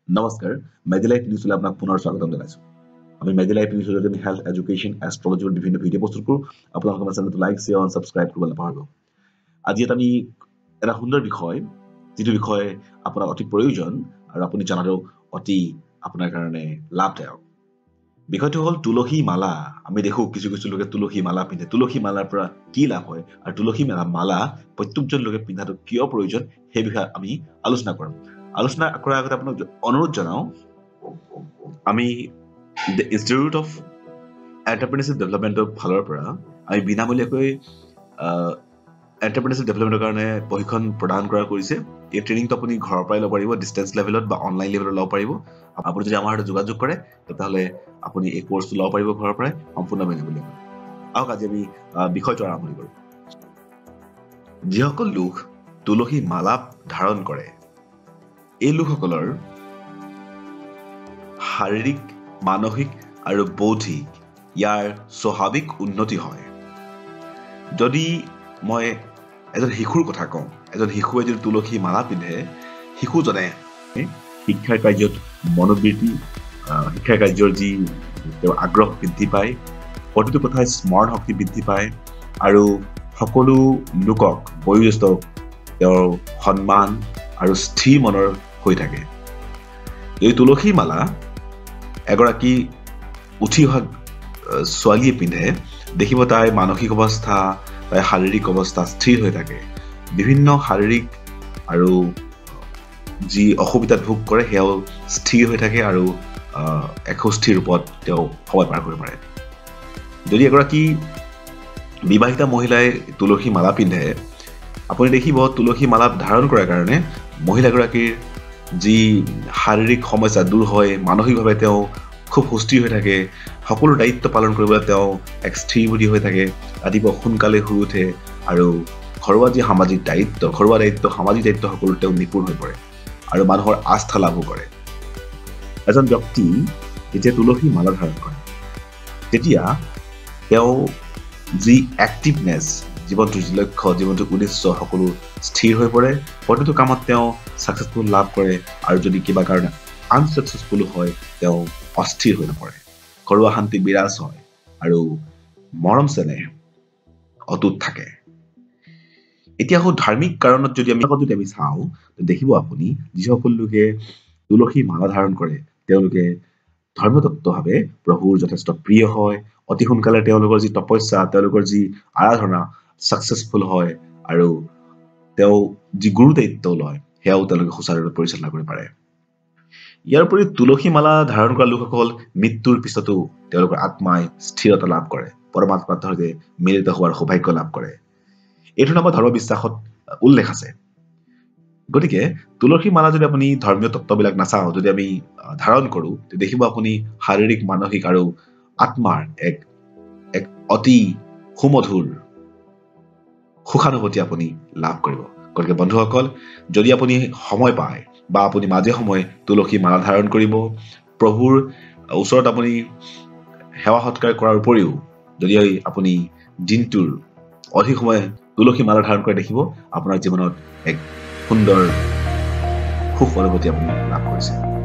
নমস্কাৰ মেডিলাইফ নিউজলৈ আপোনাক পুনৰ স্বাগতম জনাইছো আমি মেডিলাইফ নিউজৰ আমি হেল্থ এডুকেশ্যন এষ্ট্ৰলজিৰ বিভিন্ন ভিডিঅ' প্ৰস্তুত কৰোঁ আপোনালোকে আমাৰ চেনেলটো লাইক শ্বেয়াৰ আৰু সাবস্ক্ৰাইব কৰিব নাপাহৰিব আজি আমি এটা সুন্দৰ বিষয় যিটো বিষয় আপোনাৰ অতি প্ৰয়োজন আৰু আপুনি জানাটো অতি আপোনাৰ কাৰণে লাভদায়ক বিষয়টো হ'ল তুলসী মালা আমি দেখো কিছু কিছু লোকে তুলসী মালা পিন্ধে তুলসী মালাৰ পৰা কি লাভ হয় আৰু তুলসী মালা প্ৰত্যেকজন লোকে পিন্ধাটো কিয় প্ৰয়োজন সেই বিষয়ে আমি আলোচনা কৰিম আলোচনা কৰাৰ আগতে আপোনাক অনুৰোধ জনাও আমি দ্য ইনষ্টিটিউট অফ এণ্টাৰপ্ৰেনাৰশ্বিপ ডেভেলপমেণ্টৰ ফালৰ পৰা আমি বিনামূলীয়াকৈ এণ্টাৰপ্ৰেনাৰশ্বিপ ডেভেলপমেণ্টৰ কাৰণে প্ৰশিক্ষণ প্ৰদান কৰা কৰিছে এই ট্ৰেইনিংটো আপুনি ঘৰৰ পৰাই ল'ব পাৰিব ডিষ্টেঞ্চ লেভেলত বা অনলাইন লেভেলত ল'ব পাৰিব আপুনি যদি আমাৰ সৈতে যোগাযোগ কৰে তেতিয়াহ'লে আপুনি এই কোৰ্চটো ল'ব পাৰিব ঘৰৰ পৰাই সম্পূৰ্ণ বিনামূলীয়াকৈ আহক আজি আমি বিষয়টো আৰম্ভ কৰোঁ যিসকল লোক তুলসী মালা ধাৰণ কৰে এই লোকসকলৰ শাৰীৰিক মানসিক আৰু বৌদ্ধিক ইয়াৰ স্বাভাৱিক উন্নতি হয় যদি মই এজন শিশুৰ কথা কওঁ এজন শিশুৱে যদি তুলসী মালা পিন্ধে শিশুজনে শিক্ষাৰ কাৰ্যত মনোবৃত্তি শিক্ষাৰ কাৰ্যৰ যি তেওঁৰ আগ্ৰহ বৃদ্ধি পায় প্ৰতিটো কথাই স্মৰণ শক্তি বৃদ্ধি পায় আৰু সকলো লোকক বয়োজ্যেষ্ঠক তেওঁৰ সন্মান আৰু স্থিৰ মনৰ হৈ থাকে এই তুলসী মালা এগৰাকী উঠি অহা ছোৱালীয়ে পিন্ধে দেখিব তাইৰ মানসিক অৱস্থা তাইৰ শাৰীৰিক অৱস্থা স্থিৰ হৈ থাকে বিভিন্ন শাৰীৰিক আৰু যি অসুবিধাত ভোগ কৰে সেয়াও স্থিৰ হৈ থাকে আৰু এক সুস্থিৰ ৰূপত তেওঁ সময় পাৰ কৰিব পাৰে যদি এগৰাকী বিবাহিতা মহিলাই তুলসী মালা পিন্ধে আপুনি দেখিব তুলসী মালা ধাৰণ কৰাৰ কাৰণে মহিলাগৰাকীৰ যি শাৰীৰিক সমস্যা দূৰ হয় মানসিকভাৱে তেওঁ খুব সুস্থিৰ হৈ থাকে সকলো দায়িত্ব পালন কৰিবলৈ তেওঁ এক স্থিৰ বুদ্ধি হৈ থাকে ৰাতিপুৱা সোনকালে শুই উঠে আৰু ঘৰুৱা যি সামাজিক দায়িত্ব সামাজিক দায়িত্ব সকলো তেওঁ নিপুণ হৈ পৰে আৰু মানুহৰ আস্থা লাভো কৰে এজন ব্যক্তি যেতিয়া তুলসী মালা ধাৰণ কৰে তেতিয়া তেওঁ যি এক্টিভনেছ জীৱনটোৰ যি লক্ষ্য জীৱনটোৰ উদ্দেশ্য সকলো স্থিৰ হৈ পৰে প্ৰতিটো কামত তেওঁ ছাকচেছফুল লাভ কৰে আৰু যদি কিবা কাৰণে আনছাকচেছফুল হয় তেওঁ অস্থিৰ হৈ নপৰে ঘৰুৱা শান্তি বিৰাজ হয় আৰু মৰম চেনেহ অটুট থাকে এতিয়া ধাৰ্মিক কাৰণত যদি আমি চাওঁ দেখিব আপুনি যিসকল লোকে তুলসী মালা ধাৰণ কৰে তেওঁলোকে ধৰ্মতত্ত্বভাৱে প্ৰভুৰ যথেষ্ট প্ৰিয় হয় অতি সোনকালে তেওঁলোকৰ যি তপস্যা তেওঁলোকৰ যি আৰাধনা ছাকচেছফুল হয় আৰু তেওঁ যি গুৰু দায়িত্ব লয় সেয়াও তেওঁলোকে সুচাৰুৰূপে পৰিচালনা কৰিব পাৰে ইয়াৰ উপৰি তুলসী মালা ধাৰণ কৰা লোকসকল মৃত্যুৰ পিছতো তেওঁলোকৰ আত্মাই স্থিৰতা লাভ কৰে পৰমাত্মাৰ সৈতে মিলিত হোৱাৰ সৌভাগ্য লাভ কৰে এইটো নামৰ ধৰ্ম বিশ্বাসত উল্লেখ আছে গতিকে তুলসী মালা যদি আপুনি ধৰ্মীয় তত্ত্ববিলাক নাচাওঁ যদি আমি ধাৰণ কৰোঁ তেতিয়া দেখিব আপুনি শাৰীৰিক মানসিক আৰু আত্মাৰ এক অতি সুমধুৰ সুখানুভূতি আপুনি লাভ কৰিব গতিকে বন্ধুসকল যদি আপুনি সময় পায় বা আপুনি মাজে সময়ে তুলসী মালা ধাৰণ কৰিব প্ৰভুৰ ওচৰত আপুনি সেৱা সৎকাৰ কৰাৰ উপৰিও যদি আপুনি দিনটোৰ অধিক সময় তুলসী মালা ধাৰণ কৰি দেখিব আপোনাৰ জীৱনত এক সুন্দৰ সুখ অনুভূতি আপুনি লাভ কৰিছে